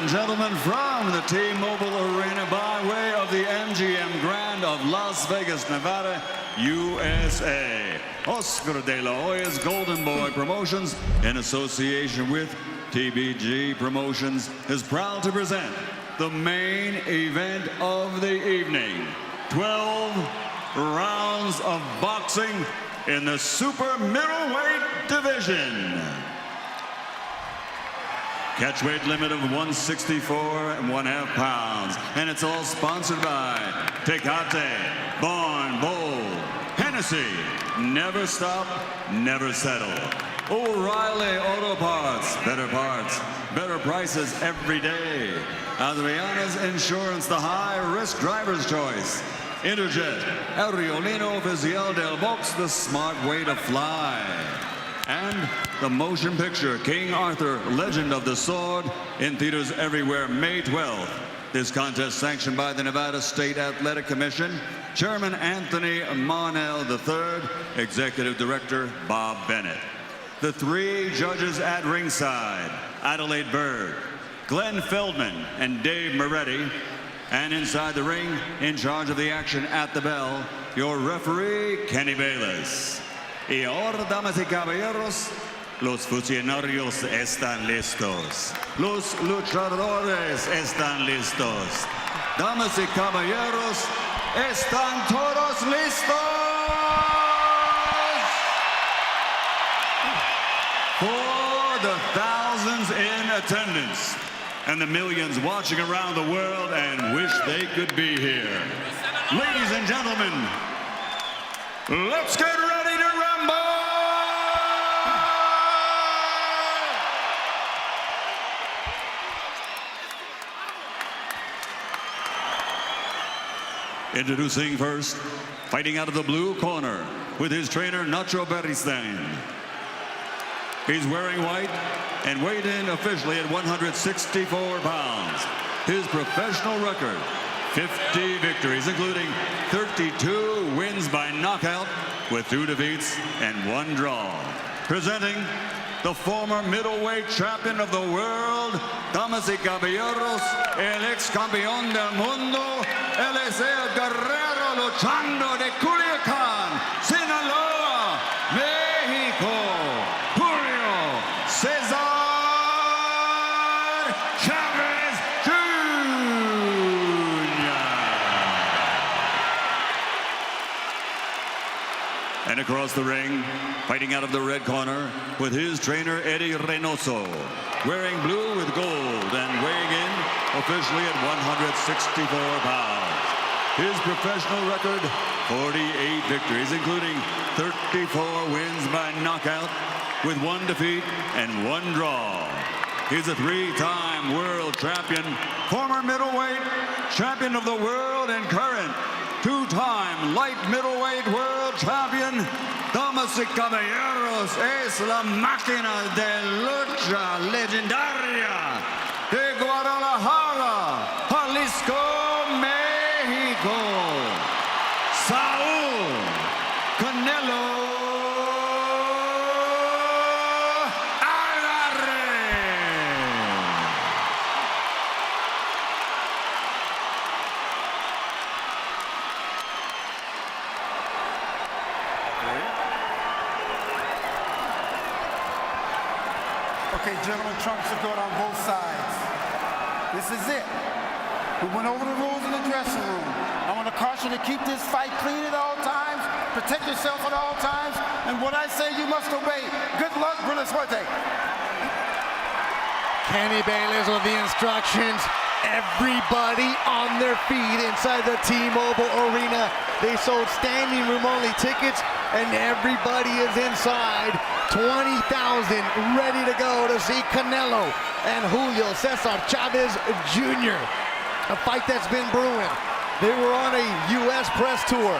and gentlemen, from the T-Mobile Arena by way of the MGM Grand of Las Vegas, Nevada, USA. Oscar de la Hoya's Golden Boy Promotions, in association with TBG Promotions, is proud to present the main event of the evening. 12 rounds of boxing in the super middleweight division. Catchweight limit of 164.5 pounds. And it's all sponsored by Tecate, Born Bold, Hennessy, Never Stop, Never Settle, O'Reilly Auto Parts, better prices every day. Adriana's Insurance, the high-risk driver's choice. Interjet, El Riolino Oficial del Box, the smart way to fly. And the motion picture, King Arthur, Legend of the Sword, in theaters everywhere, May 12th. This contest sanctioned by the Nevada State Athletic Commission, Chairman Anthony Marnell III, Executive Director Bob Bennett. The three judges at ringside, Adelaide Bird, Glenn Feldman, and Dave Moretti. And inside the ring, in charge of the action at the bell, your referee, Kenny Bayless. Y ahora, damas y caballeros, los funcionarios están listos. Los luchadores están listos. Damas y caballeros, están todos listos. For the thousands in attendance and the millions watching around the world and wish they could be here. Ladies and gentlemen, let's get ready to rumble! Introducing first, fighting out of the blue corner with his trainer Nacho Beristain. He's wearing white and weighed in officially at 164 pounds. His professional record, 50 victories, including 32 wins by knockout with 2 defeats and 1 draw. Presenting the former middleweight champion of the world, damas y caballeros, el ex-campeón del mundo, el es el guerrero luchando de Culiacán, Sinaloa, México, Julio, Cesar, Chavez Jr. And across the ring, fighting out of the red corner with his trainer Eddie Reynoso, wearing blue with gold and weighing in officially at 164 pounds. His professional record, 48 victories, including 34 wins by knockout with 1 defeat and 1 draw. He's a 3-time world champion, former middleweight champion of the world, and current 2-time light middleweight world champion. Damas y caballeros, es la máquina de lucha legendaria de Guadalajara, Jalisco, México, Saúl Canelo Okay, gentlemen, trunks are good on both sides. This is it. We went over the rules in the dressing room. I want to caution you to keep this fight clean at all times, protect yourself at all times, and what I say you must obey. Good luck, Buena Suerte. Kenny Bayless with the instructions. Everybody on their feet inside the T-Mobile Arena. They sold standing room only tickets, and everybody is inside. 20,000 ready to go to see Canelo and Julio Cesar Chavez Jr. A fight that's been brewing. They were on a U.S. press tour.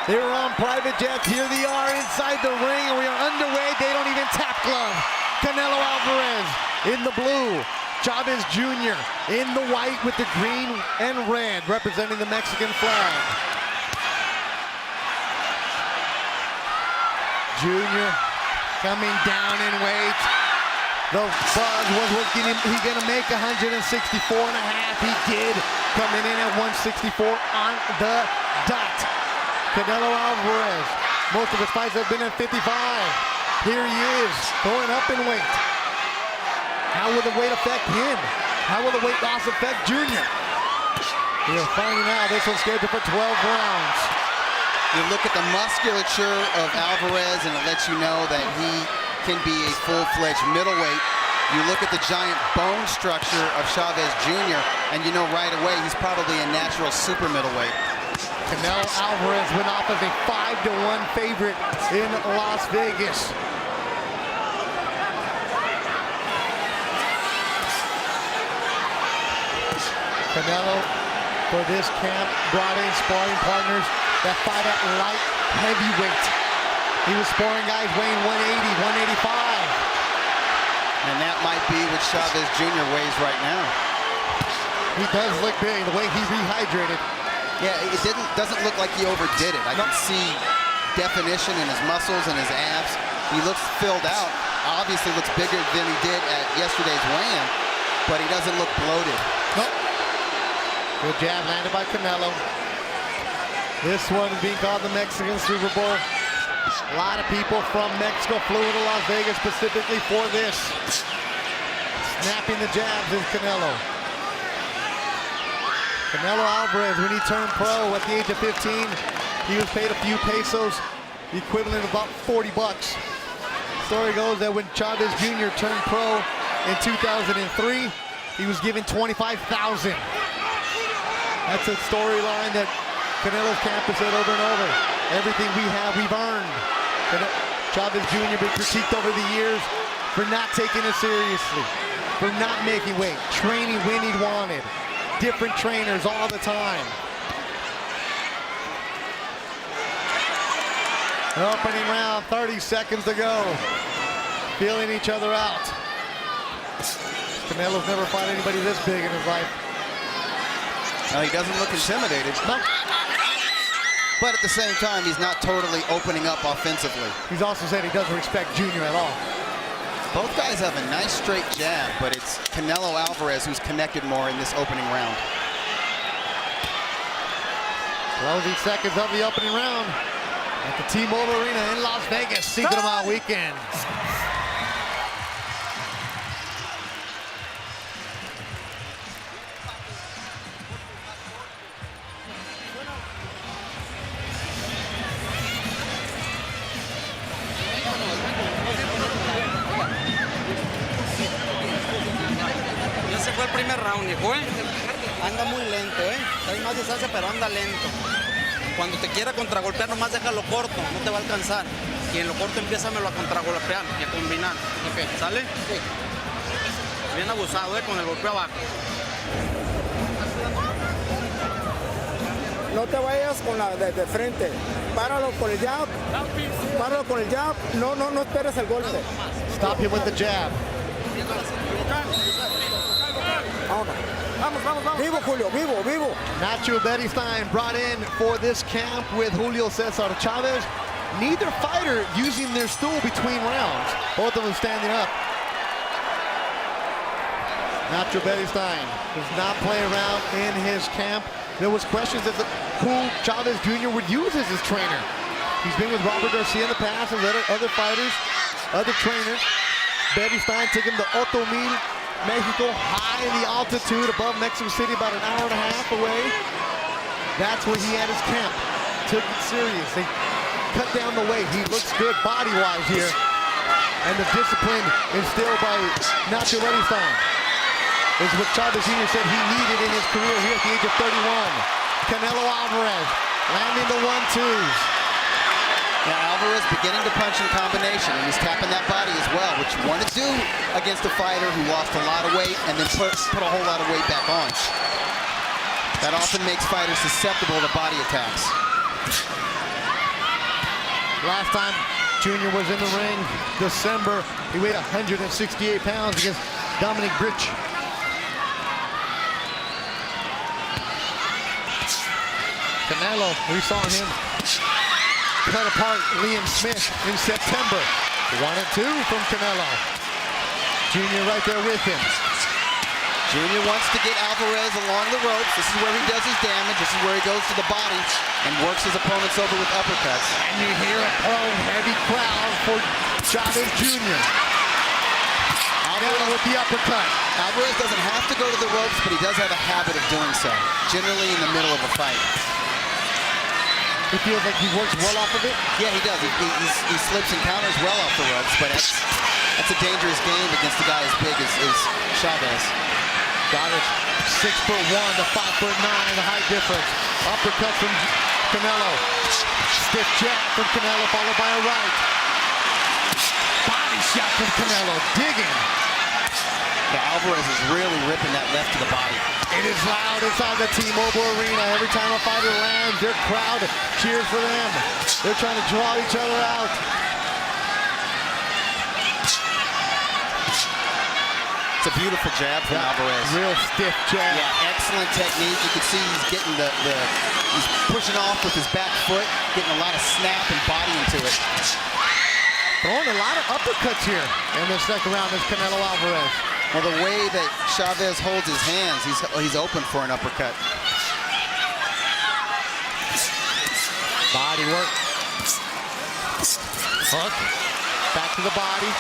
They were on private jets. Here they are inside the ring, and we are underway. They don't even tap glove. Canelo Alvarez in the blue. Chavez Jr. in the white with the green and red, representing the Mexican flag. Jr. coming down in weight. The buzz was he gonna make 164.5. He did, coming in at 164 on the dot. Canelo Alvarez, most of his fights have been at 55. Here he is, going up in weight. How will the weight affect him? How will the weight loss affect Junior? We're finding out. This one's scheduled for 12 rounds. You look at the musculature of Alvarez and it lets you know that he can be a full-fledged middleweight. You look at the giant bone structure of Chavez Jr. and you know right away he's probably a natural super middleweight. Canelo Alvarez went off as a 5-1 favorite in Las Vegas. Canelo, for this camp, brought in sparring partners that fight at light heavyweight. He was sparring guys weighing 180, 185. And that might be what Chavez Jr. weighs right now. He does look big, the way he rehydrated. Yeah, it doesn't look like he overdid it. I can see definition in his muscles and his abs. He looks filled out. Obviously looks bigger than he did at yesterday's weigh-in, but he doesn't look bloated. Nope. Good jab landed by Canelo. This one being called the Mexican Super Bowl. A lot of people from Mexico flew to Las Vegas specifically for this. Snapping the jabs is Canelo. Canelo Alvarez, when he turned pro at the age of 15, he was paid a few pesos, the equivalent of about 40 bucks. Story goes that when Chavez Jr. turned pro in 2003, he was given $25,000. That's a storyline that Canelo's camp has said over and over. Everything we have, we've earned. Chavez Jr. been critiqued over the years for not taking it seriously, for not making weight, training when he wanted, different trainers all the time. Opening round, 30 seconds to go. Feeling each other out. Canelo's never fought anybody this big in his life. No, he doesn't look intimidated. No. But at the same time, he's not totally opening up offensively. He's also said he doesn't respect Junior at all. Both guys have a nice straight jab, but it's Canelo Alvarez who's connected more in this opening round. Closing seconds of the opening round at the T-Mobile Arena in Las Vegas, Cinco de Mayo weekend. Fue el primer round, hijo, anda muy lento, hay más distancia pero anda lento. Cuando te quiera contragolpear nomás déjalo corto, no te va a alcanzar. Y en lo corto empiézamelo a contragolpear y a combinar. Okay. ¿Sale? Sí. Bien abusado, con el golpe abajo. No te vayas con la de frente. Páralo con el jab. Páralo con el jab. No esperes el golpe. Stop him with the jab. Vamos. Vivo, Julio, vivo. Nacho Beristain brought in for this camp with Julio Cesar Chavez. Neither fighter using their stool between rounds. Both of them standing up. Nacho Beristain does not play around in his camp. There was questions as to who Chavez Jr. would use as his trainer. He's been with Robert Garcia in the past, as other fighters, other trainers. Beristain took him to Otomil, Mexico, high in the altitude above Mexico City, about an hour and a half away. That's where he had his camp. Took it serious. They cut down the weight. He looks good body-wise here. And the discipline instilled by Nacho Beristain is what Chavez Jr. said he needed in his career here at the age of 31. Canelo Alvarez landing the 1-2s. Yeah, Alvarez beginning to punch in combination, and he's tapping that body as well, which you want to do against a fighter who lost a lot of weight and then put a whole lot of weight back on. That often makes fighters susceptible to body attacks. Last time Junior was in the ring, December, he weighed 168 pounds against Dominic Britch. Canelo, we saw him cut apart Liam Smith in September. 1-2 from Canelo. Junior right there with him. Junior wants to get Alvarez along the ropes. This is where he does his damage. This is where he goes to the body and works his opponents over with uppercuts. And you hear a heavy crowd for Chavez Jr. Canelo with the uppercut. Alvarez doesn't have to go to the ropes, but he does have a habit of doing so, generally in the middle of a fight. He feels like he works well off of it? Yeah, he does. He slips and counters well off the ropes, but that's a dangerous game against a guy as big as Chavez. Got it. 6'1" to 5'9", the height difference. Uppercut from Canelo. Stiff jab from Canelo, followed by a right. Body shot from Canelo, digging. Yeah, Alvarez is really ripping that left to the body. It is loud inside the T-Mobile Arena. Every time a fighter lands, their crowd cheers for them. They're trying to draw each other out. It's a beautiful jab from Alvarez. Real stiff jab. Yeah, excellent technique. You can see he's getting he's pushing off with his back foot, getting a lot of snap and body into it. Throwing a lot of uppercuts here in the second round is Canelo Alvarez. Well, the way that Chavez holds his hands, he's open for an uppercut. Body work. Hook. Back to the body.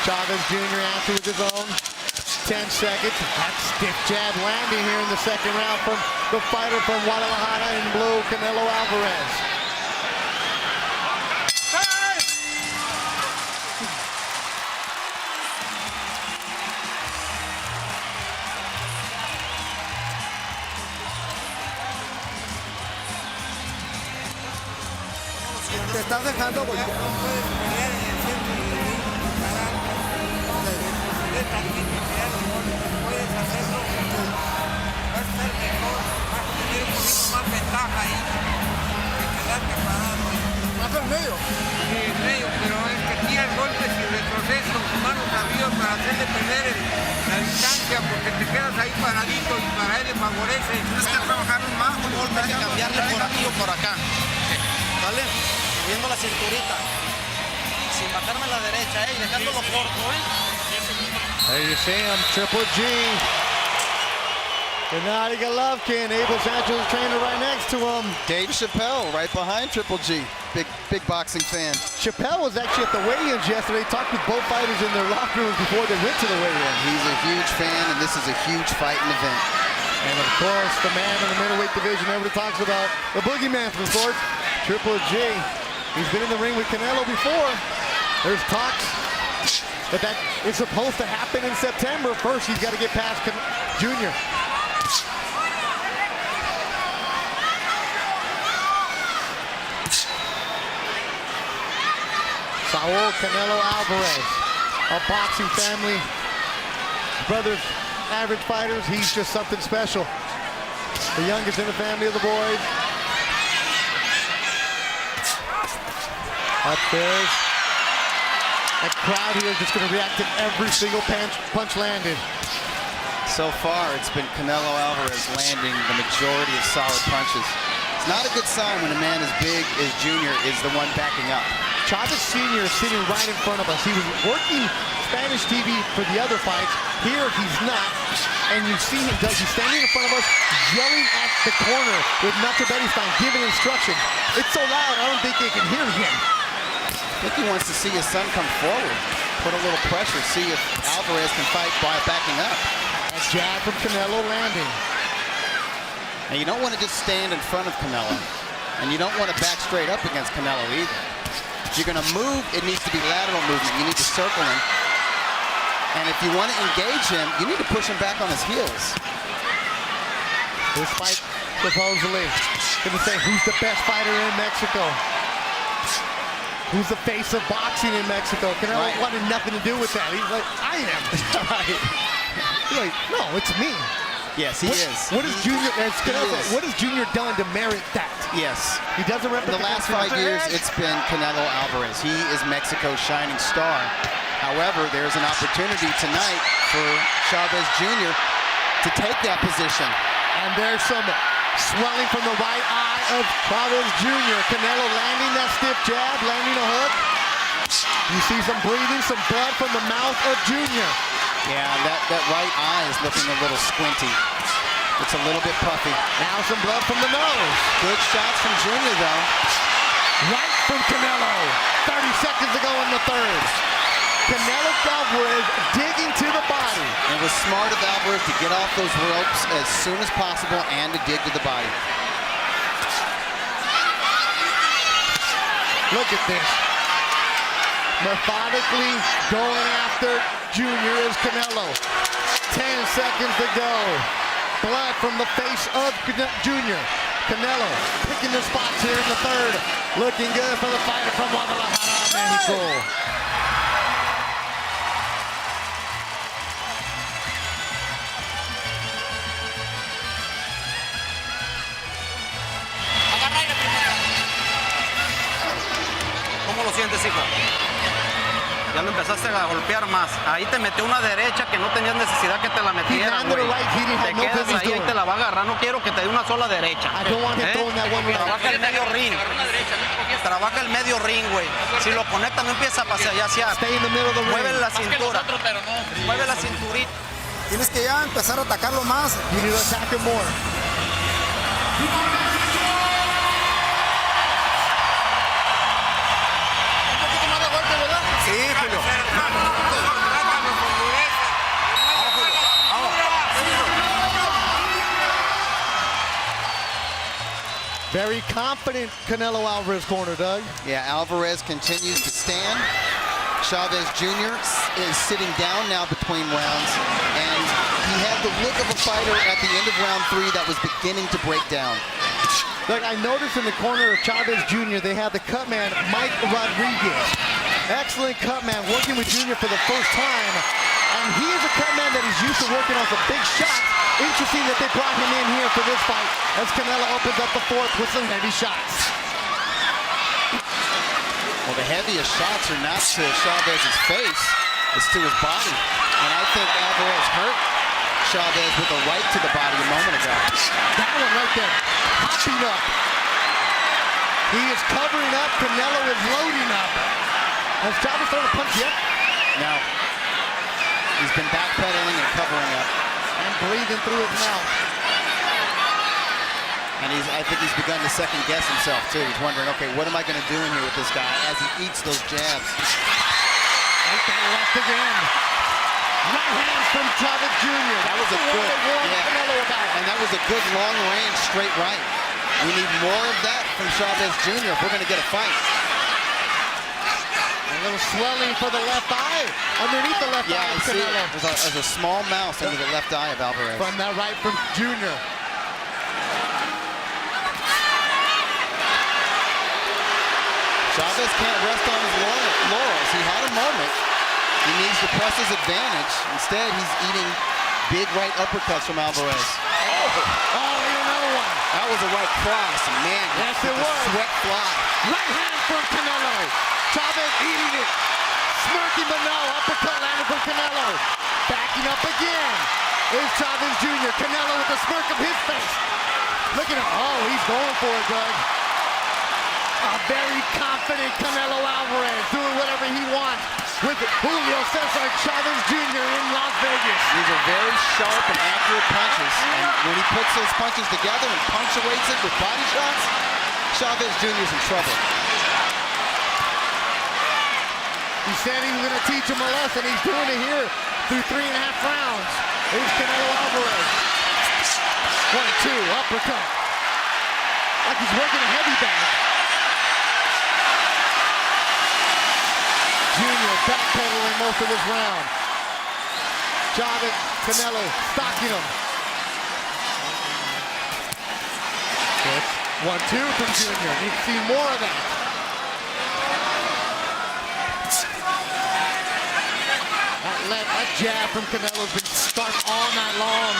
Chavez Jr. answers with his own. 10 seconds. That stiff jab landing here in the second round from the fighter from Guadalajara in blue, Canelo Alvarez. Te estás dejando golpear. Puedes hacerlo, vas a ser mejor, vas a tener un poquito más ventaja ahí que quedarte parado. Más al medio. Sí, en medio, pero es que tiras golpes y retrocesos, manos arriba para hacerle perder la distancia, porque te quedas ahí paradito y para él le favorece. Tienes que trabajar más un golpe que cambiarle por aquí o por acá. ¿Vale? Subiendo la cinturita. Sin bajarme a la derecha, y dejándolo corto, There you see him, Triple G. Gennady Golovkin, Abel Sanchez' trainer right next to him. Dave Chappelle right behind Triple G. Big boxing fan. Chappelle was actually at the weigh-ins yesterday, talked with both fighters in their locker rooms before they went to the weigh-in. He's a huge fan, and this is a huge fighting event. And of course, the man in the middleweight division everybody talks about, the boogeyman from sports, Triple G. He's been in the ring with Canelo before. There's talks that is supposed to happen in September. First, he's got to get past Junior. Saul Canelo Alvarez, a boxing family, brothers, average fighters. He's just something special. The youngest in the family of the boys. Upstairs. That crowd here is just going to react to every single punch landed. So far, it's been Canelo Alvarez landing the majority of solid punches. It's not a good sign when a man as big as Junior is the one backing up. Chavez Sr. is sitting right in front of us. He was working Spanish TV for the other fights. Here, he's not. And you see him, he's standing in front of us, yelling at the corner with Nacho Beristain, giving instructions. It's so loud, I don't think they can hear him. I think he wants to see his son come forward, put a little pressure, see if Alvarez can fight by backing up. A jab from Canelo landing. And you don't want to just stand in front of Canelo, and you don't want to back straight up against Canelo either. If you're going to move, it needs to be lateral movement. You need to circle him. And if you want to engage him, you need to push him back on his heels. This fight, supposedly, going to say who's the best fighter in Mexico. Who's the face of boxing in Mexico? Canelo wanted nothing to do with that. He's like, I am. He's like, no, it's me. Yes, he is. What has Junior? What has Junior done to merit that? Yes. He doesn't represent. In the last 5 years, it's been Canelo Alvarez. He is Mexico's shining star. However, there's an opportunity tonight for Chavez Jr. to take that position. And there's some swelling from the right eye of Chavez Jr. Canelo landing that stiff jab, landing a hook. You see some bleeding, some blood from the mouth of Junior. Yeah, that right eye is looking a little squinty. It's a little bit puffy. Now some blood from the nose. Good shots from Junior, though. Right from Canelo. 30 seconds to go in the third. Canelo Alvarez digging to the body. And it was smart of Alvarez to get off those ropes as soon as possible and to dig to the body. Look at this. Methodically going after Junior is Canelo. 10 seconds to go. Blood from the face of Junior. Canelo picking the spots here in the third. Looking good for the fighter from Guadalajara, Mexico. ¿Cómo lo sientes, hijo? Ya lo empezaste a golpear más. Ahí te metió una derecha que no tenías necesidad que te la metieran, güey. Te quedas ahí y te la va a agarrar. No quiero que te dé una sola derecha. Trabaja el medio ring. Trabaja el medio ring, güey. Si lo conecta, no empieza a pasear ya hacia. Mueve la cintura. Mueve la cinturita. Tienes que ya empezar a atacarlo más. You need to attack him more. Sí, Julio. Very confident Canelo Alvarez corner, Doug. Yeah, Alvarez continues to stand. Chavez Jr. is sitting down now between rounds, and he had the look of a fighter at the end of round 3 that was beginning to break down. Look, I noticed in the corner of Chavez Jr., they had the cut man, Mike Rodriguez. Excellent cut man, working with Junior for the first time. And he is a cut man that is used to working on some big shots. Interesting that they brought him in here for this fight as Canelo opens up the fourth with some heavy shots. Well, the heaviest shots are not to Chavez's face, it's to his body. And I think Alvarez hurt Chavez with a right to the body a moment ago. That one right there, popping up. He is covering up, Canelo is loading up. Has Chavez thrown a punch yet? No. He's been backpedaling and covering up. And breathing through his mouth. And I think he's begun to second guess himself too. He's wondering, okay, what am I going to do in here with this guy as he eats those jabs? Right that left again. Right hand from Chavez Jr. That was a good, and that was a good long range straight right. We need more of that from Chavez Jr. if we're going to get a fight. A little swelling for the left eye, underneath the left eye of Canelo. There's a small mouse under the left eye of Alvarez. From that right from Junior. Chavez can't rest on his laurels. He had a moment. He needs to press his advantage. Instead, he's eating big right uppercuts from Alvarez. Oh, another one. That was a right cross, man. Yes, it was. Sweat fly. Right hand from Canelo. Chavez eating it. Smirking, but no. Uppercut landed from Canelo. Backing up again is Chavez Jr. Canelo with the smirk of his face. Look at him. Oh, he's going for it, Doug. A very confident Canelo Alvarez doing whatever he wants with Julio Cesar Chavez Jr. in Las Vegas. These are very sharp and accurate punches. And when he puts those punches together and punctuates it with body shots, Chavez Jr. is in trouble. He said he was going to teach him a lesson. He's doing it here through 3.5 rounds. Here's Canelo Alvarez. 1, 2, uppercut. Like he's working a heavy bag. Junior backpedaling most of this round. Chavez, Canelo stalking him. 1, 2 from Junior. Need to see more of that. That jab from Canelo's been sharp all night long.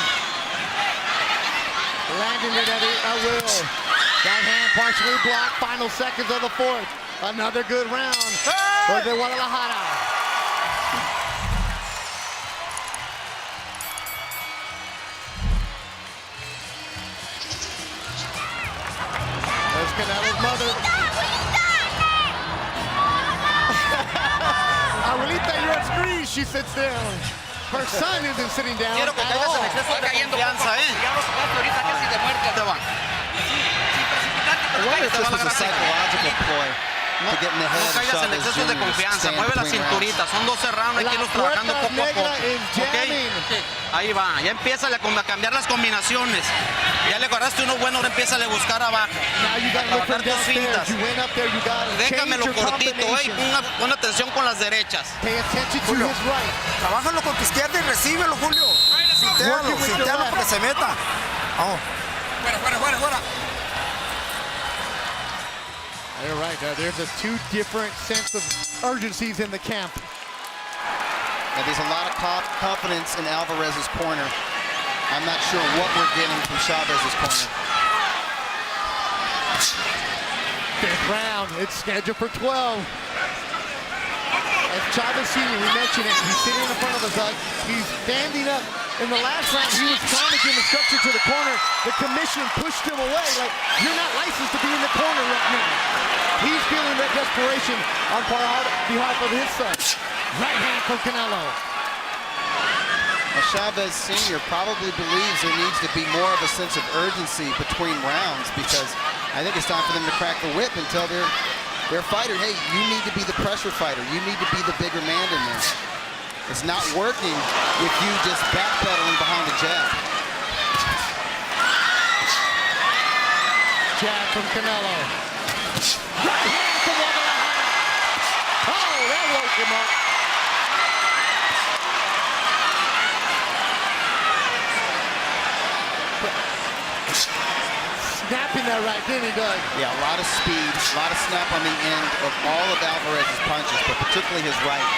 Landing it at will. That hand partially blocked. Final seconds of the fourth. Another good round for the Guadalajara. There's Canelo's mother. she sits down. Her son isn't sitting down Quiero que at caigas en all. exceso de confianza, ¿eh? Ya lo sacaste ahorita casi de muerte. Te va. I wonder if this was a psychological ploy to get in the head No of caigas en Chavez exceso de Jr. confianza, stand mueve la between cinturita, son 12 rounds, hay que irlos trabajando puerta poco a poco. negra is jamming. ¿Ok? Ahí va, ya empieza a cambiar las combinaciones. Ya le agarraste uno bueno, ahora empieza a buscar abajo. Now you A got to look trabajar from tus downstairs. fintas. You went up there, you got to change Déjamelo your cortito, combination. pon atención con las derechas. Pay attention to Julio. his right. Trabájalo con tu izquierda y recíbelo, Julio. Working with your Sintéalo left. que se meta. Vamos. Fuera. You're right. There's a two different sense of urgencies in the camp. Now, there's a lot of confidence in Alvarez's corner. I'm not sure what we're getting from Chavez's corner. Fifth round. It's scheduled for 12. As Chavez Sr., we mentioned it, he's sitting in front of us. He's standing up. In the last round, he was trying to give instruction to the corner. The commission pushed him away, like, you're not licensed to be in the corner right now. He's feeling that desperation on behalf of his son. Right hand from Canelo. Now, Chavez Sr. probably believes there needs to be more of a sense of urgency between rounds because I think it's time for them to crack the whip and tell their fighter, hey, you need to be the pressure fighter. You need to be the bigger man in this. It's not working with you just backpedaling behind the jab. Jab from Canelo. Right hand from Guadalajara. Oh, that woke him up. Snapping that right, didn't he, Doug? Yeah, a lot of speed, a lot of snap on the end of all of Alvarez's punches, but particularly his right.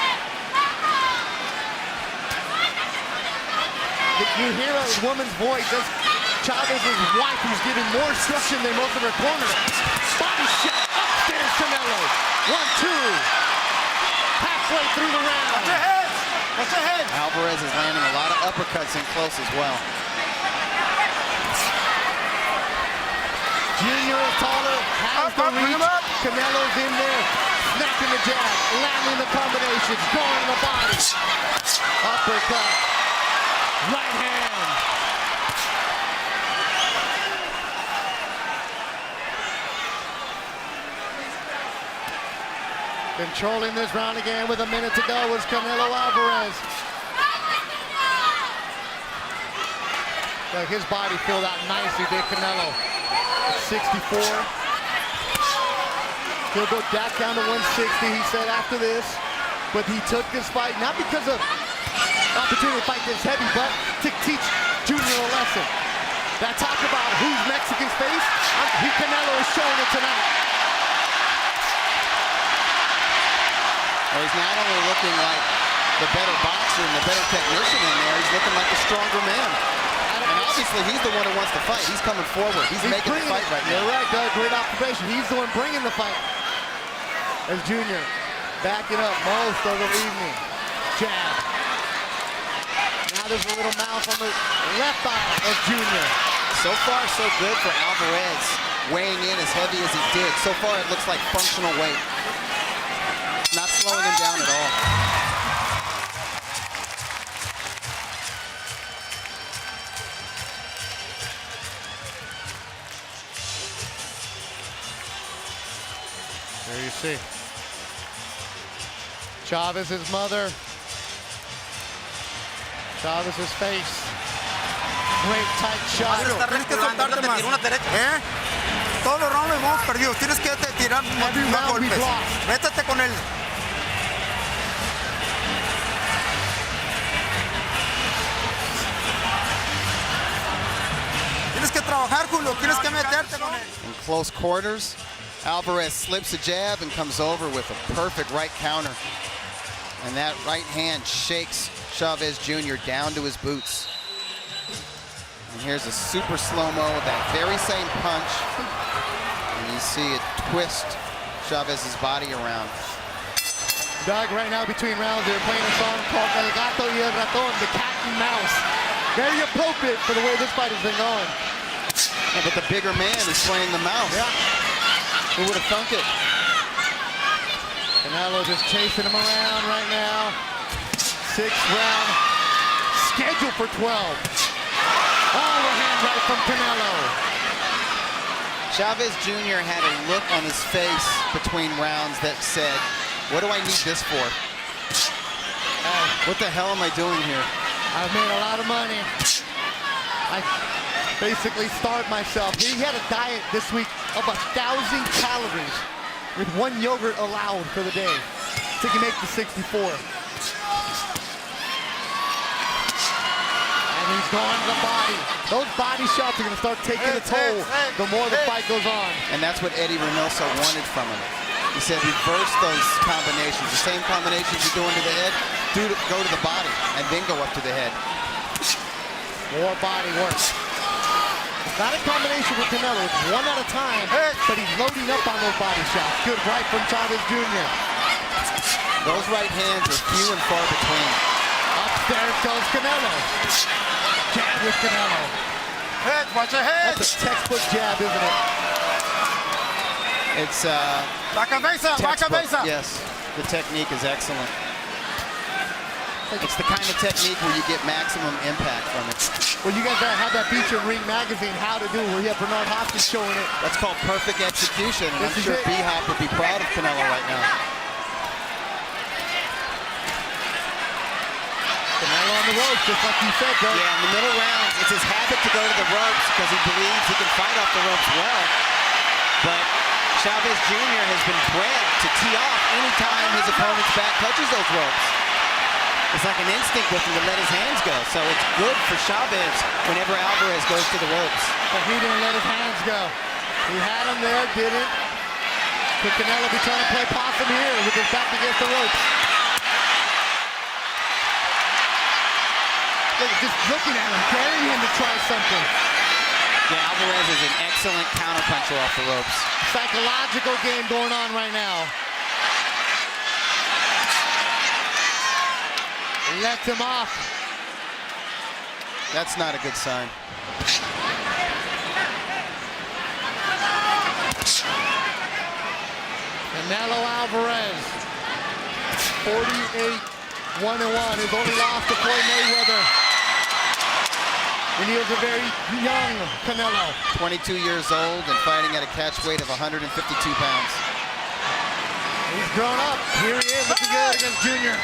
You hear a woman's voice. That's Chavez's wife who's giving more instruction than most of her corner. Body shot. Upstairs Canelo. 1-2. Halfway through the round. Watch your head. Alvarez is landing a lot of uppercuts in close as well. Junior is taller. Has the bring him reach. up. Canelo's in there. Snapping the jab. Landing the combinations. Going the body. Uppercut. Right hand. Controlling this round again with a minute to go was Canelo Alvarez. Look, his body filled out nicely, did Canelo. 64. He'll go back down to 160, he said after this. But he took this fight, not because of opportunity to fight this heavy, but to teach Junior a lesson. That talk about who's Mexican's face, Canelo is showing it tonight. Well, he's not only looking like the better boxer and the better technician in there, he's looking like the stronger man. And obviously, he's the one who wants to fight. He's coming forward. He's making the fight right now. You're right, Doug. Great observation. He's the one bringing the fight. As Junior backing up most of the evening. Jab. Now there's a little mouth on the left eye of Junior. So far, so good for Alvarez, weighing in as heavy as he did. So far, it looks like functional weight. Not slowing him down at all. There you see. Chavez's mother. Chavez's face. Great tight shot. Tienes que soltarte más. Todos los rounds los hemos perdido. Tienes que tirar más round we've golpes. lost. Métete con él. Tienes que trabajar, Julio. Tienes que meterte con él. In close quarters, Alvarez slips a jab and comes over with a perfect right counter. And that right hand shakes Chavez Jr. down to his boots. And here's a super slow-mo of that very same punch. And you see it twist Chavez's body around. Doug, right now between rounds, they're playing a song called El Gato y el Ratón, the cat and mouse. Very appropriate for the way this fight has been going. Yeah, but the bigger man is playing the mouse. Yeah. Who would have thunk it? Canelo just chasing him around right now. 6th round, scheduled for 12. Overhand right from Canelo. Chavez Jr. had a look on his face between rounds that said, what do I need this for? What the hell am I doing here? I've made a lot of money. I basically starved myself. He had a diet this week of 1,000 calories with 1 yogurt allowed for the day so he can make the 64. And he's going to the body. Those body shots are going to start taking a toll the more the fight goes on. And that's what Eddie Reynoso wanted from him. He said reverse those combinations. The same combinations you're doing to the head, go to the body and then go up to the head. More body work. It's not a combination with Canelo. It's one at a time, but he's loading up on those body shots. Good right from Chavez Jr. Those right hands are few and far between. Upstairs goes Canelo. Jab with Canelo. Head, watch your head. That's a textbook jab, isn't it? It's La cabeza, la cabeza. Yes, the technique is excellent. It's the kind of technique where you get maximum impact from it. Well, you guys have that feature in Ring Magazine, How to Do, where you have Bernard Hopkins showing it. That's called perfect execution, and I'm This is sure it. B-Hop would be proud of Canelo right now. Canelo on the ropes, just like you said, Doug. Yeah, in the middle rounds, it's his habit to go to the ropes because he believes he can fight off the ropes well. But Chavez Jr. has been bred to tee off anytime his opponent's back touches those ropes. It's like an instinct with him to let his hands go. So it's good for Chavez whenever Alvarez goes to the ropes. But he didn't let his hands go. He had him there, didn't. Could Canelo be trying to play possum here with his back against the ropes? Look, just looking at him, daring him to try something. Yeah, Alvarez is an excellent counterpuncher off the ropes. Psychological game going on right now. Lets him off. That's not a good sign. Canelo Alvarez, 48-1-1, his only loss to Floyd Mayweather. And he was a very young Canelo. 22 years old and fighting at a catch weight of 152 pounds. He's grown up. Here he is, looking good against Junior.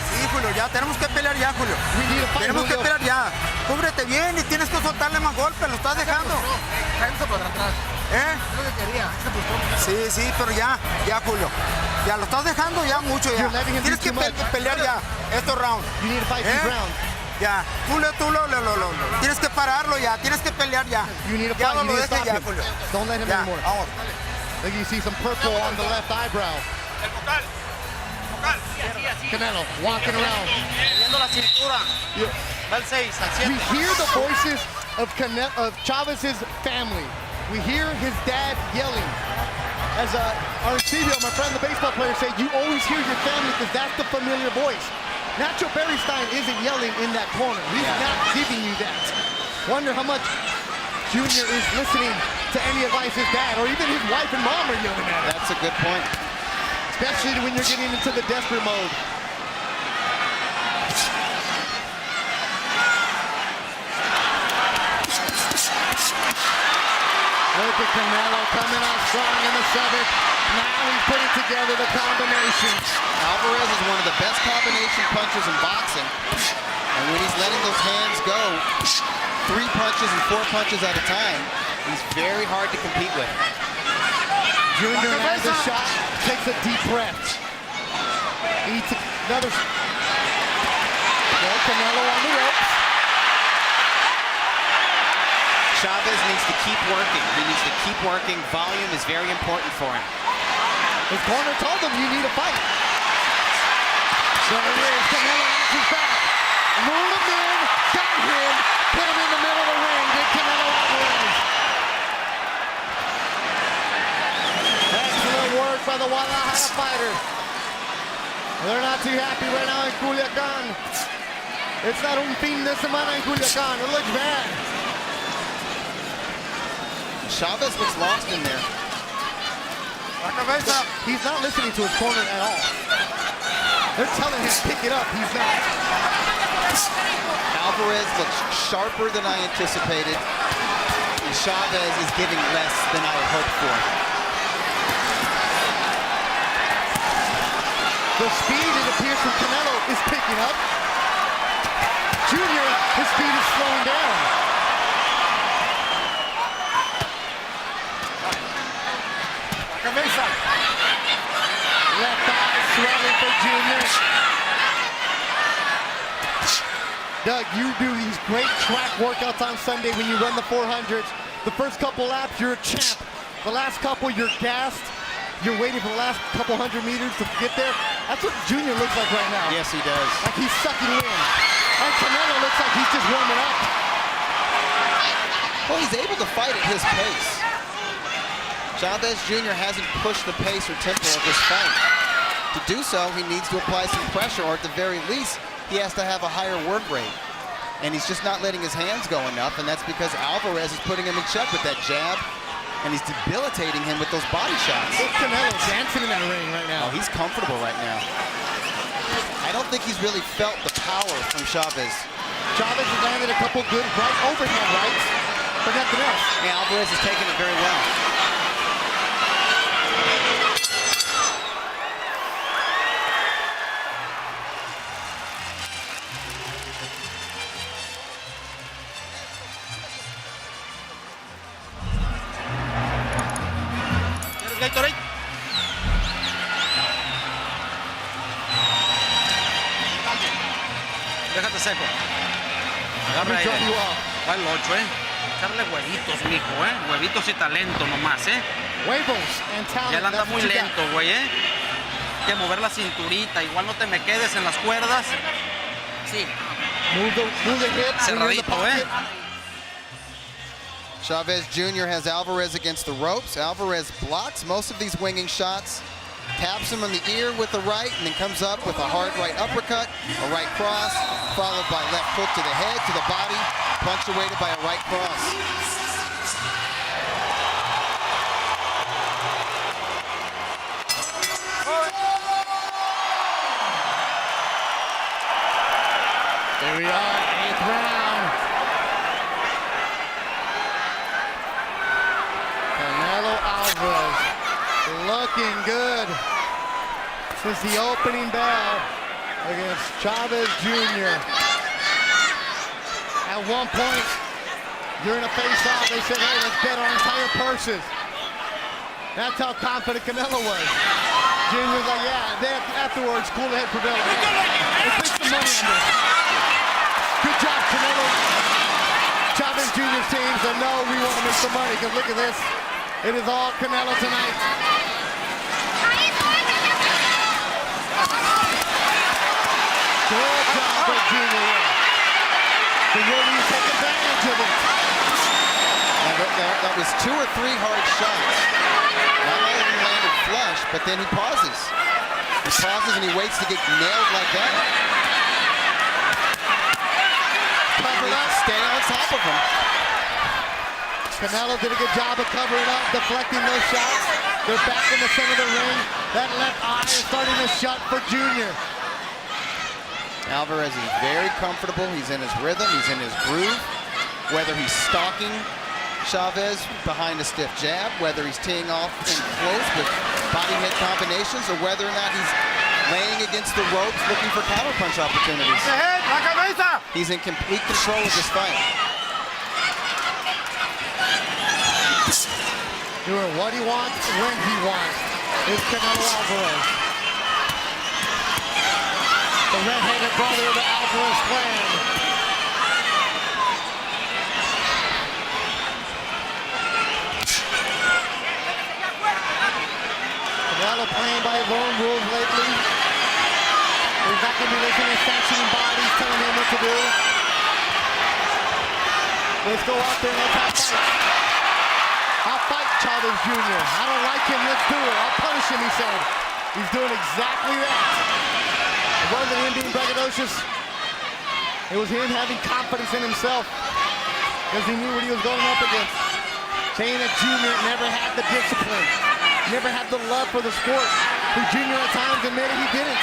Sí, Julio, ya tenemos que pelear ya, Julio. Tenemos que pelear ya. Cúbrete bien y tienes que soltarle más golpes, lo estás dejando. Sí, sí, pero ya, Julio. Ya lo estás dejando ya mucho ya. Tienes que pelear ya estos rounds. Ya, Julio, tienes que pararlo ya, tienes que pelear ya. Ya no lo dejes ya, Julio. Don't let him Ya, anymore. vamos. Look, you see some purple on the left eyebrow. Canelo walking around. Viendo la cintura. Va al 6, al 7. We hear the voices of Chavez's family. We hear his dad yelling. As Arcibio, my friend, the baseball player, said, you always hear your family because that's the familiar voice. Nacho Beristain isn't yelling in that corner. He's not giving you that. Wonder how much Junior is listening to any advice his dad or even his wife and mom are yelling at him. That's a good point. Especially when you're getting into the desperate mode. Look at Canelo coming out strong in the 7th. Now he's putting together the combination. Alvarez is one of the best combination punchers in boxing. And when he's letting those hands go, 3 punches and 4 punches at a time, he's very hard to compete with. Junior has a shot, takes a deep breath. Eats another. Canelo on the ropes. Chavez needs to keep working. He needs to keep working. Volume is very important for him. His corner told him you need a fight. So it is. Canelo answers back. Lured him in, got him, put him in the middle of the ring. Did Canelo Alvarez. Excellent work by the Guadalajara fighter. They're not too happy right now in Culiacan. It's not un fin de semana in Culiacan. It looks bad. Chavez looks lost in there. He's not listening to his corner at all. They're telling him to pick it up. He's not. Alvarez looks sharper than I anticipated. And Chavez is giving less than I had hoped for. The speed, it appears, from Canelo is picking up. Junior, his speed is slowing down. Left eye swelling for Junior. Doug, you do these great track workouts on Sunday when you run the 400s. The first couple laps, you're a champ. The last couple, you're gassed. You're waiting for the last couple 100 meters to get there. That's what Junior looks like right now. Yes, he does. Like he's sucking in. And Canelo looks like he's just warming up. Well, he's able to fight at his pace. Chavez Jr. hasn't pushed the pace or tempo of this fight. To do so, he needs to apply some pressure, or at the very least, he has to have a higher work rate. And he's just not letting his hands go enough, and that's because Alvarez is putting him in check with that jab, and he's debilitating him with those body shots. Look, Canelo dancing in that ring right now. Oh, he's comfortable right now. I don't think he's really felt the power from Chavez. Chavez has landed a couple good right overhand rights, but nothing else. And Alvarez is taking it very well. Gatorade. Déjate seco. Agarra ahí. Va el 8, Echarle huevitos, mijo, Huevitos y talento nomás, Huevos and talent. Ya él anda that's muy what you lento, güey, Hay que mover la cinturita. Igual no te me quedes en las cuerdas. Sí. Move the hips. Cerradito, Chavez Jr. has Alvarez against the ropes. Alvarez blocks most of these winging shots, taps him on the ear with the right, and then comes up with a hard right uppercut, a right cross, followed by left hook to the head, to the body, punctuated by a right cross. Here we are, 8th round. Canelo Alvarez looking good since the opening bell against Chavez Jr. At one point, during a face-off, they said, hey, let's bet our entire purses. That's how confident Canelo was. Junior's like, yeah. Then afterwards, cool head prevailed. Let's make some money on this. Good job, Canelo. Chavez Jr.'s team said, no, we want to make some money, because look at this. It is all Canelo tonight. Good job for Junior. The Julio take advantage of it. That was 2 or 3 hard shots. Not all of them landed flush, but then he pauses. He pauses and he waits to get nailed like that. Covered up. Stay on top of him. Canelo did a good job of covering up, deflecting those shots. They're back in the center of the ring. That left eye is starting to shut for Junior. Alvarez is very comfortable. He's in his rhythm. He's in his groove. Whether he's stalking Chavez behind a stiff jab, whether he's teeing off in close with body head combinations, or whether or not he's laying against the ropes looking for counterpunch opportunities. He's in complete control of this fight. Doing what he wants, when he wants, is Canelo Alvarez. The red-headed brother of the Alvarez clan. Canelo playing by his own rules lately. He's not going to be listening to sanctioning bodies telling him what to do. Let's go out there and let's have fights. I'll fight Chavez Jr. I don't like him, let's do it. I'll punish him, he said. He's doing exactly that. It wasn't him being braggadocious. It was him having confidence in himself because he knew what he was going up against. Saying that Junior never had the discipline, never had the love for the sport. Who Junior at times admitted he didn't.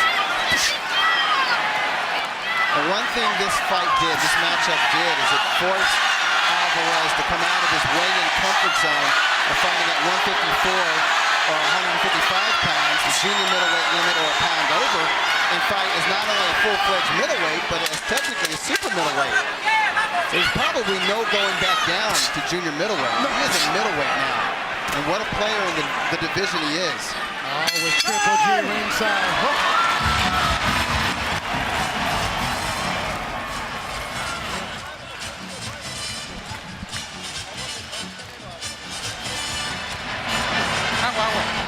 And one thing this matchup did, is it forced Alvarez to come out of his weigh-in comfort zone of fighting at 154 or 155 pounds, the junior middleweight limit or a pound over, and fight as not only a full-fledged middleweight, but as technically a super middleweight. There's probably no going back down to junior middleweight. He is a middleweight now. And what a player in the division he is. Oh, with Triple G ringside.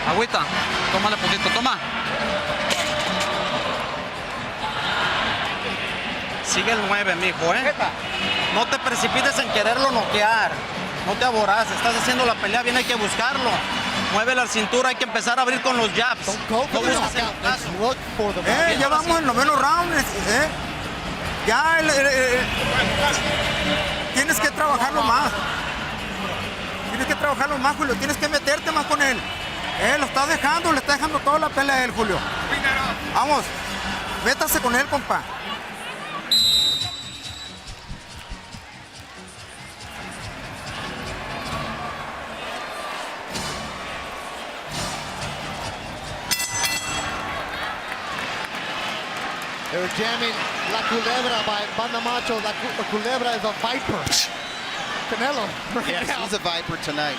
Agüita, tómale poquito, toma. Sigue el 9, mijo, ¿eh? No te precipites en quererlo noquear. No te aboraces, estás haciendo la pelea bien, hay que buscarlo. Mueve la cintura, hay que empezar a abrir con los jabs. No busques el caso. Ya vamos en los menos rounds, Ya tienes que trabajarlo más. Tienes que trabajarlo más, Julio. Tienes que meterte más con él. Lo está dejando, le está dejando toda la pelea a él, Julio. Vamos, métase con él, compa. They were jamming La Culebra by Banda Macho. La Culebra is a viper. Canelo. Yes, he's a viper tonight.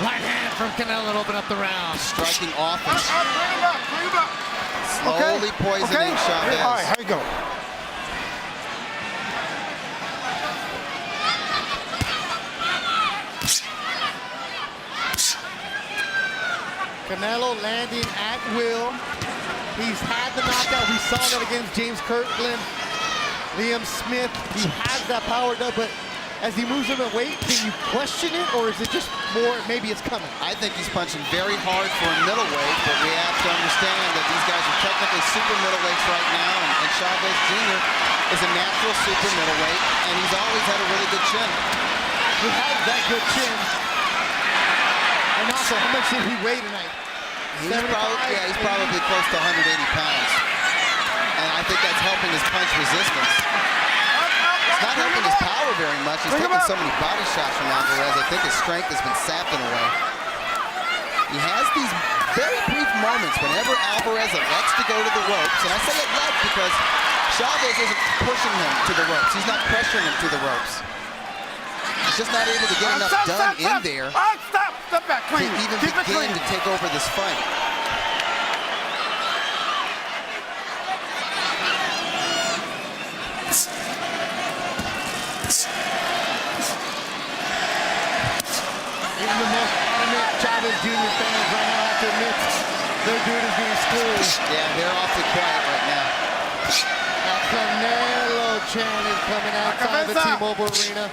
Right hand from Canelo to open up the round. Striking offense. Bring him up. Slowly poisoning Chavez. All right, here we go. Canelo landing at will. He's had the knockout. We saw that against James Kirkland, Liam Smith. He has that power, but as he moves in the weight, can you question it, or is it just more, maybe it's coming? I think he's punching very hard for a middleweight, but we have to understand that these guys are technically super middleweights right now, and Chavez Jr. is a natural super middleweight, and he's always had a really good chin. He has that good chin. And also, how much did he weigh tonight? He's probably close to 180 pounds. And I think that's helping his punch resistance. It's not helping his power very much. He's taking so many body shots from Alvarez. I think his strength has been sapped in a way. He has these very brief moments whenever Alvarez elects to go to the ropes. And I say elect because Chavez isn't pushing him to the ropes. He's not pressuring him to the ropes. He's just not able to get enough done in there Step back, clean. to even begin to take over this fight. Even the most adamant Chavez Jr. fans right now have to admit their dude is being schooled. Yeah, they're awfully quiet right now. That Canelo chant is coming outside the T-Mobile Arena.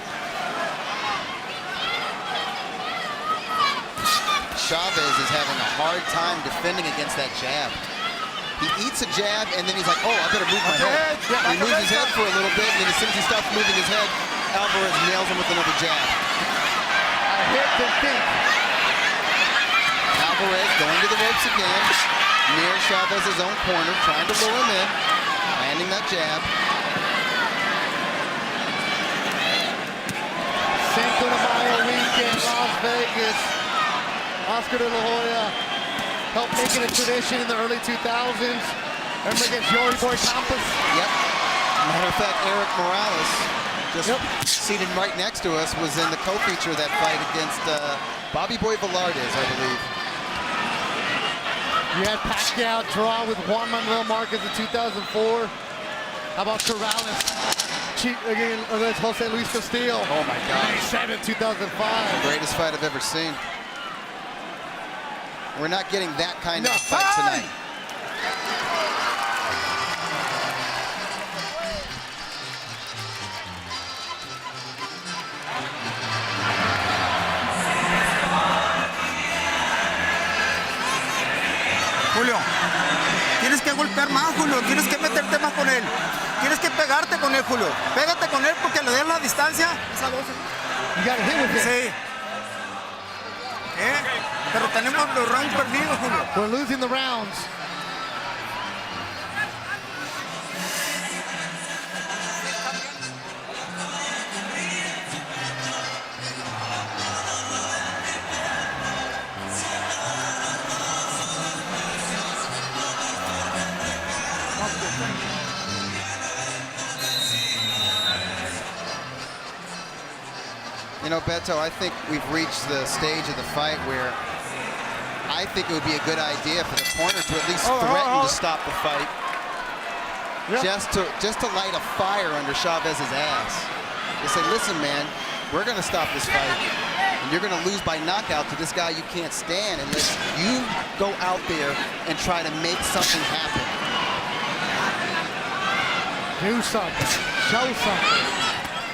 Chavez is having a hard time defending against that jab. He eats a jab, and then he's like, oh, I better move my head. He moves his head for a little bit, and then as soon as he stops moving his head, Alvarez nails him with another jab. I hit the think. Alvarez going to the ropes again, near Chavez's own corner, trying to lure him in, landing that jab. Cinco de Mayo weekend, Las Vegas. Oscar de la Hoya helped make it a tradition in the early 2000s. Remember against Yori Boy Campos? Yep. Matter of fact, Eric Morales, just seated right next to us, was in the co-feature of that fight against Bobby Boy Velarde, I believe. You had Pacquiao draw with Juan Manuel Marquez in 2004. How about Corrales against Jose Luis Castillo? Oh my God. May 7, 2005. Greatest fight I've ever seen. We're not getting that kind of fight tonight. que golpear más, Julio. Tienes que meterte más con él. Tienes que pegarte con él, Julio. Pégate con él porque le des la distancia. Esa 12. You got to hit with it. Sí. Pero tenemos los rounds perdidos, Julio. We're losing the rounds. You know, Beto, I think we've reached the stage of the fight where I think it would be a good idea for the corner to at least threaten to stop the fight. Just to light a fire under Chavez's ass. They say, listen, man, we're going to stop this fight. And you're going to lose by knockout to this guy you can't stand unless you go out there and try to make something happen. Do something. Show something.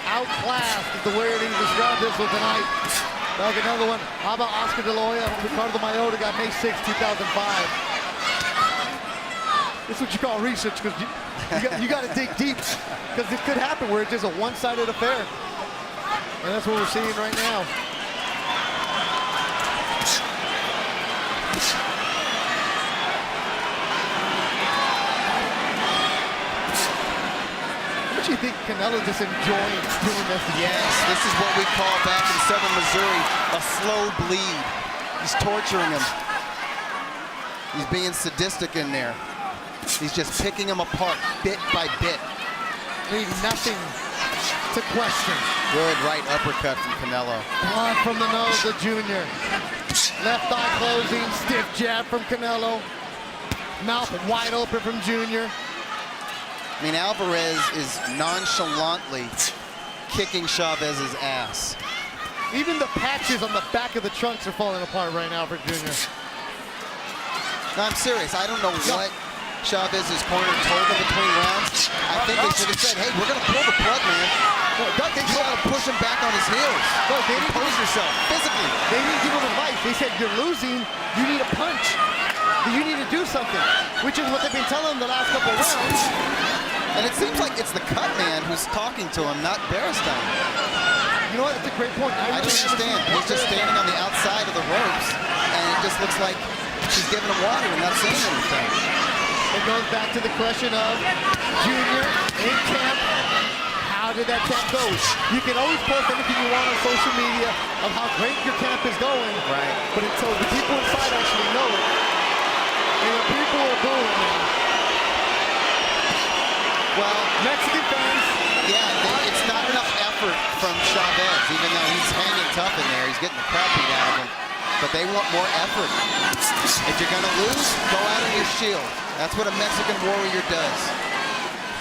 Outclassed is the way to describe this one tonight. Back another one. How about Oscar De La Hoya? Ricardo Mayotta got May 6, 2005. This is what you call research, because you got to dig deep, because it could happen where it's just a one-sided affair. And that's what we're seeing right now. You think Canelo just enjoying doing this? Yes, this is what we call back in southern Missouri a slow bleed. He's torturing him. He's being sadistic in there. He's just picking him apart bit by bit. Leaving nothing to question. Good right uppercut from Canelo. Blood from the nose of Junior. Left eye closing, stiff jab from Canelo. Mouth wide open from Junior. I mean, Alvarez is nonchalantly kicking Chavez's ass. Even the patches on the back of the trunks are falling apart right now for Junior. No, I'm serious. I don't know what Chavez's corner told him between rounds. I think they should have said, hey, we're going to pull the plug, man. You got to push him back on his heels. No, they didn't Impose yourself physically. They didn't give him advice. They said, you're losing, you need a punch. You need to do something, which is what they've been telling him the last couple of rounds. And it seems like it's the cut man who's talking to him, not Beristain. You know what? That's a great point. I don't understand. He's just standing on the outside of the ropes, and it just looks like she's giving him water and not saying anything. It goes back to the question of Junior in camp. How did that camp go? You can always post anything you want on social media of how great your camp is going. Right. But until the people inside actually know it, and the people are booing now. Well, Mexican fans. Yeah, it's not enough effort from Chavez, even though he's hanging tough in there. He's getting the crap beat out of him. But they want more effort. If you're going to lose, go out on your shield. That's what a Mexican warrior does.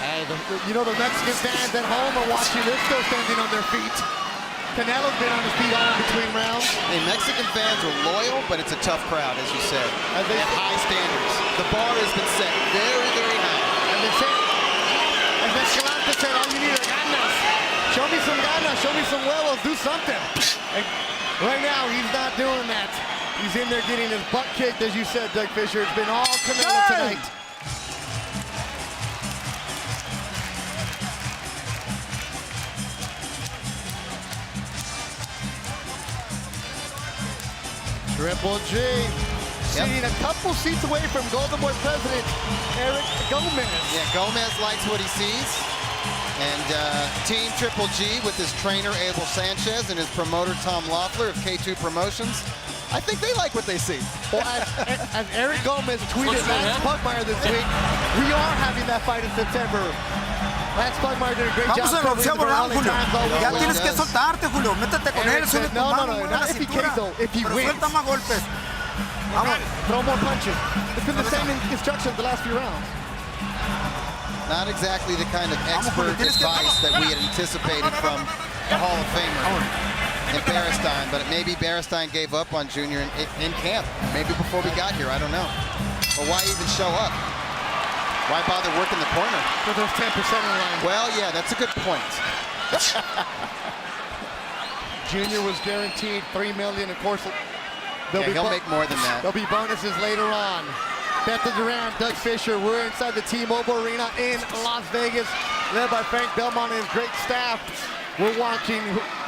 Hey, you know the Mexican fans at home are watching this still standing on their feet. Canelo's been on his feet all in between rounds. Hey, Mexican fans are loyal, but it's a tough crowd, as you said. They have high standards. The bar has been set very, very high. And they say, as Escalante said, all you need are ganas. Show me some ganas, show me some huevos, do something. And right now, he's not doing that. He's in there getting his butt kicked, as you said, Doug Fisher. It's been all Canelo tonight. Triple G. Sitting a couple seats away from Golden Boy President Eric Gomez. Yeah, Gomez likes what he sees. And Team Triple G with his trainer Abel Sanchez and his promoter Tom Loeffler of K2 Promotions, I think they like what they see. Well, as Eric Gomez tweeted Lance Pugmire this week, we are having that fight in September. Lance Pugmire did a great job. Vamos al onceavo round, Julio. Ya tienes que soltarte, Julio. Métete con él, sube tu mano, mueve la cintura. Pero suelta más golpes. Vamos. Throw more punches. It's been the same instructions the last few rounds. Not exactly the kind of expert advice that we had anticipated from the Hall of Famer in Beristain, but maybe Beristain gave up on Junior in camp. Maybe before we got here, I don't know. But why even show up? Why bother working the corner? So there's 10% in line. Well, yeah, that's a good point. Junior was guaranteed $3 million. Of course, He'll make more than that. There'll be bonuses later on. Bethel Duran, Doug Fisher. We're inside the T-Mobile Arena in Las Vegas, led by Frank Belmont and his great staff. We're watching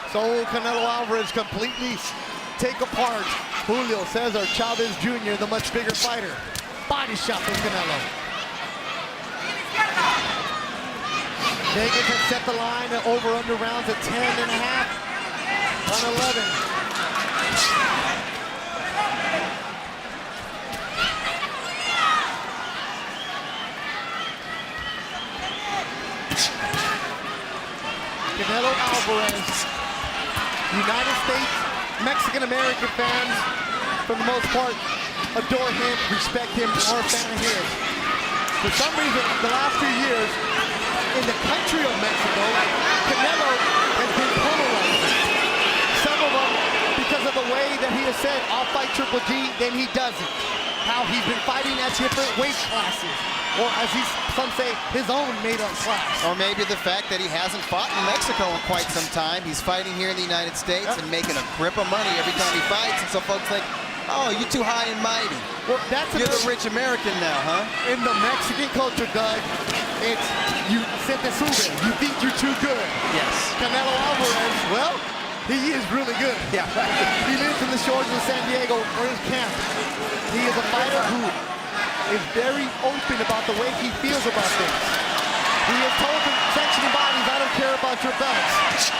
Saul Canelo Alvarez completely take apart Julio Cesar Chavez Jr., the much bigger fighter. Body shot from Canelo. Vegas has set the line at over-under rounds at 10.5 on 11. Canelo Alvarez, United States, Mexican-American fans, for the most part, adore him, respect him, are a fan of his. For some reason, the last few years, in the country of Mexico, Canelo has been polarizing. Some of them, because of the way that he has said, I'll fight Triple G, then he doesn't. How he's been fighting at different weight classes, or as some say, his own made-up class. Or maybe the fact that he hasn't fought in Mexico in quite some time. He's fighting here in the United States and making a grip of money every time he fights, and so folks think, oh, you're too high and mighty. Well, that's You're the rich American now, huh? In the Mexican culture, Doug, it's you se te sube, you think you're too good. Yes. Canelo Alvarez, well, he is really good. Yeah. He lives in the shores of San Diego for his camp. He is a fighter who is very open about the way he feels about things. He has told the sanctioning bodies, I don't care about your belts.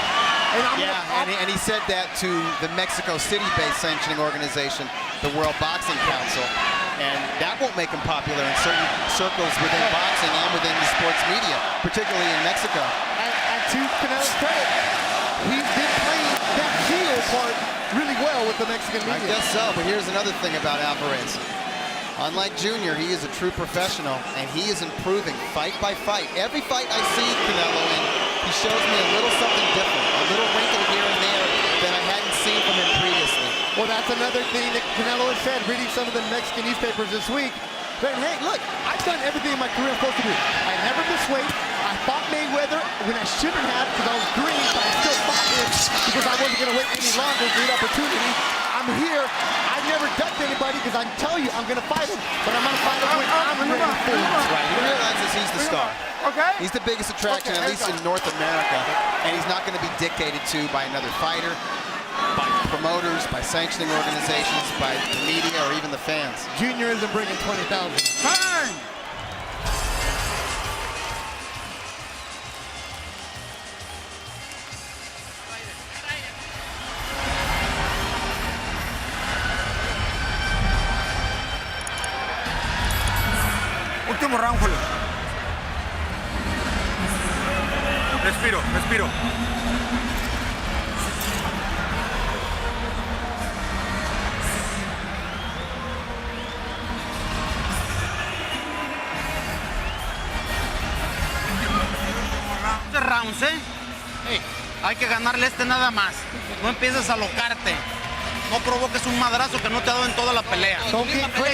And he said that to the Mexico City-based sanctioning organization, the World Boxing Council, and that won't make him popular in certain circles within boxing and within the sports media, particularly in Mexico. And to Canelo's credit, he's been playing that heel part really well with the Mexican media. I guess so, but here's another thing about Alvarez. Unlike Junior, he is a true professional, and he is improving fight by fight. Every fight I see Canelo in, he shows me a little something different, a little wrinkle here and there that I hadn't seen from him previously. Well, that's another thing that Canelo has said, reading some of the Mexican newspapers this week, saying, hey, look, I've done everything in my career I'm supposed to do. I never missed weight. I fought Mayweather when I shouldn't have because I was green, but I still fought him because I wasn't going to wait any longer for the opportunity. I'm here. I've never ducked anybody because I tell you I'm going to fight him, but I'm going to fight him when I'm ready for him. Right, he realizes he's the star. Okay. He's the biggest attraction, at least in North America, and he's not going to be dictated to by another fighter, by promoters, by sanctioning organizations, by the media, or even the fans. Junior isn't bringing 20,000. Time. Último round, Julio. Respiro, respiro. Rounds, Hey, hay que ganarle nada más. No empieces a locarte. No provoques un madrazo que no te ha dado en toda la pelea.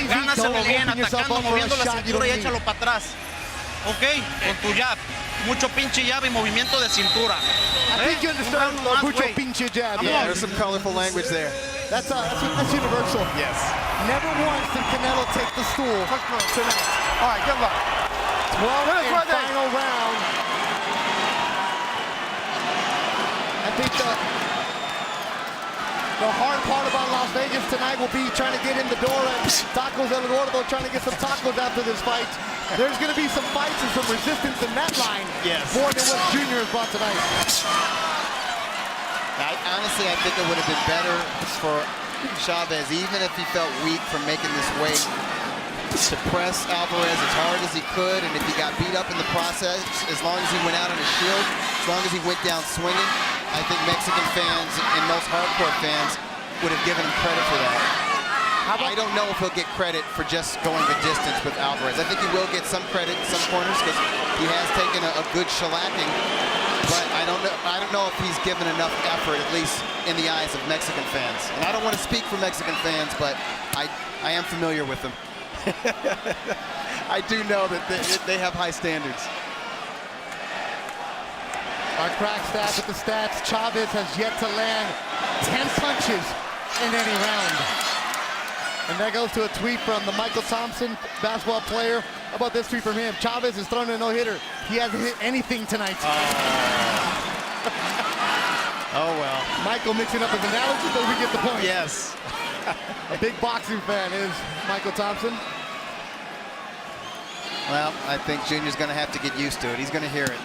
Gánaselo bien, atacando, moviendo la cintura y échalo para atrás. ¿Ok? Con tu jab. Mucho pinche jab y movimiento de cintura. I think you understand mucho pinche jab. Yeah, there's some colorful language there. That's universal. Yes. Never once did Canelo take the stool tonight. All right, good luck. 12th and final round. I think the hard part about Las Vegas tonight will be trying to get in the door at Tacos El Gordo, trying to get some tacos after this fight. There's going to be some fights and some resistance in that line. Yes. More than what Junior has brought tonight. Honestly, I think it would have been better for Chavez, even if he felt weak from making this weight, to press Alvarez as hard as he could, and if he got beat up in the process, as long as he went out on his shield, as long as he went down swinging, I think Mexican fans and most hardcore fans would have given him credit for that. I don't know if he'll get credit for just going the distance with Alvarez. I think he will get some credit in some corners because he has taken a good shellacking, but I don't know if he's given enough effort, at least in the eyes of Mexican fans. And I don't want to speak for Mexican fans, but I am familiar with them. I do know that they have high standards. Our crack stats with the stats. Chavez has yet to land 10 punches in any round. And that goes to a tweet from the Michael Thompson basketball player. How about this tweet from him? Chavez is throwing a no-hitter. He hasn't hit anything tonight. Oh, well. Michael mixing up his analogies, but we get the point. Yes. A big boxing fan is Michael Thompson. Well, I think Junior's going to have to get used to it. He's going to hear it.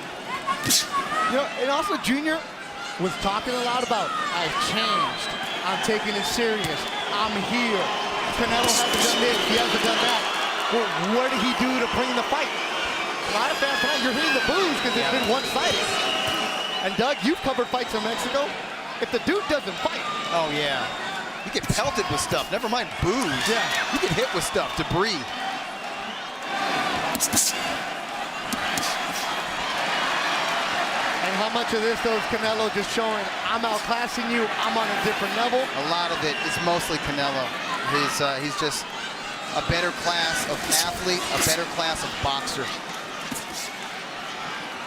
You know, and also Junior was talking a lot about, I've changed. I'm taking it serious. I'm here. Canelo hasn't done this. He hasn't done that. Well, what did he do to bring the fight? A lot of fans tonight, you're hearing the boos because it's been one-sided. And Doug, you've covered fights in Mexico. If the dude doesn't fight. Oh, yeah. You get pelted with stuff. Never mind boos. Yeah. You get hit with stuff, debris. And how much of this, though, is Canelo just showing, I'm outclassing you, I'm on a different level? A lot of it is mostly Canelo. He's just a better class of athlete, a better class of boxer.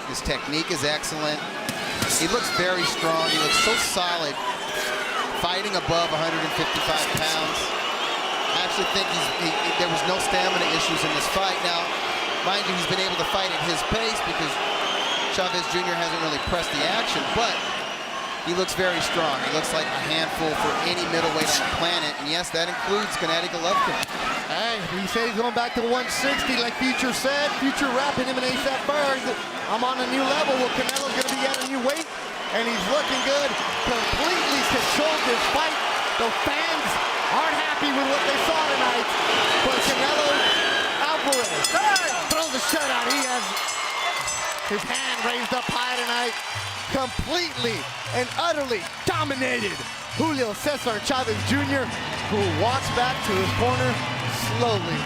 His technique is excellent. He looks very strong. He looks so solid, fighting above 155 pounds. I actually think there was no stamina issues in this fight. Now, mind you, he's been able to fight at his pace because Chavez Jr. hasn't really pressed the action, but he looks very strong. He looks like a handful for any middleweight on the planet, and yes, that includes Gennady Golovkin. Hey, he said he's going back to 160 like Future said. Future rapping him and ASAP Berg. I'm on a new level. Well, Canelo's going to be at a new weight, and he's looking good. Completely controlled this fight. The fans aren't happy with what they saw tonight, but Canelo Alvarez throws the shutout. He has his hand raised up high tonight. Completely and utterly dominated Julio Cesar Chavez Jr., who walks back to his corner slowly.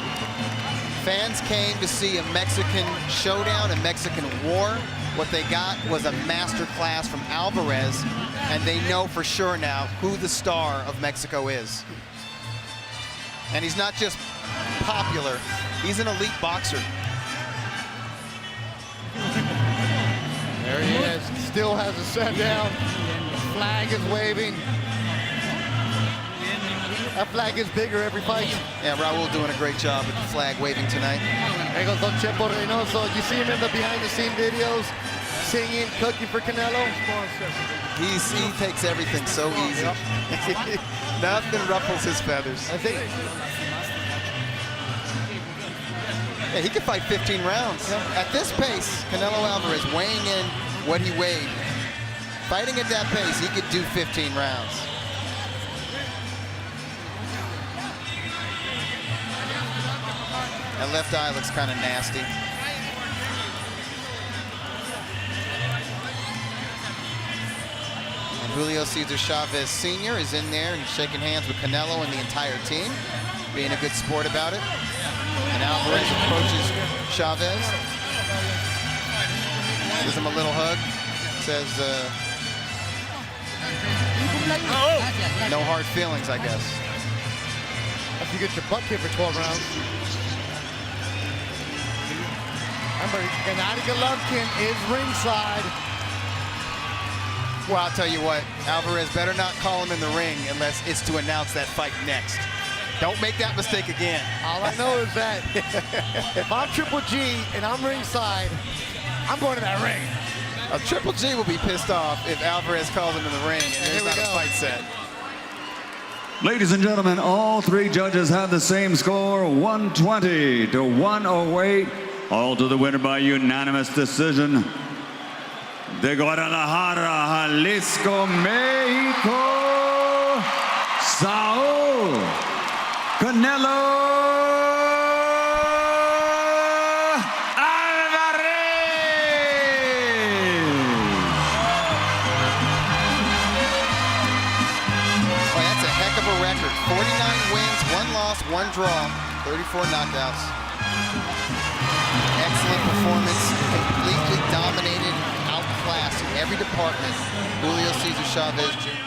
Fans came to see a Mexican showdown, a Mexican war. What they got was a master class from Alvarez, and they know for sure now who the star of Mexico is. And he's not just popular, he's an elite boxer. There he is, still has a set down. The flag is waving. That flag is bigger every fight. Yeah, Raul doing a great job with the flag waving tonight. There goes Don Chepo Reynoso. You see him in the behind-the-scene videos, singing, cooking for Canelo. He takes everything so easy. Nothing ruffles his feathers. I think. Yeah, he could fight 15 rounds. At this pace, Canelo Alvarez weighing in what he weighed. Fighting at that pace, he could do 15 rounds. That left eye looks kind of nasty. And Julio Cesar Chavez Sr. is in there and shaking hands with Canelo and the entire team, being a good sport about it. And Alvarez approaches Chavez, gives him a little hug, says, no hard feelings, I guess. If you get your butt kicked for 12 rounds. Remember, Gennady Golovkin is ringside. Well, I'll tell you what, Alvarez better not call him in the ring unless it's to announce that fight next. Don't make that mistake again. All I know is that if I'm Triple G and I'm ringside, I'm going to that ring. Triple G will be pissed off if Alvarez calls him in the ring and there's not a fight set. Ladies and gentlemen, all three judges have the same score, 120 to 108. All to the winner by unanimous decision. De Guadalajara, Jalisco, Mexico, Saul Canelo Record 49 wins, 1 loss, 1 draw, 34 knockouts. Excellent performance, completely dominated, outclassed in every department. Julio Cesar Chavez Jr.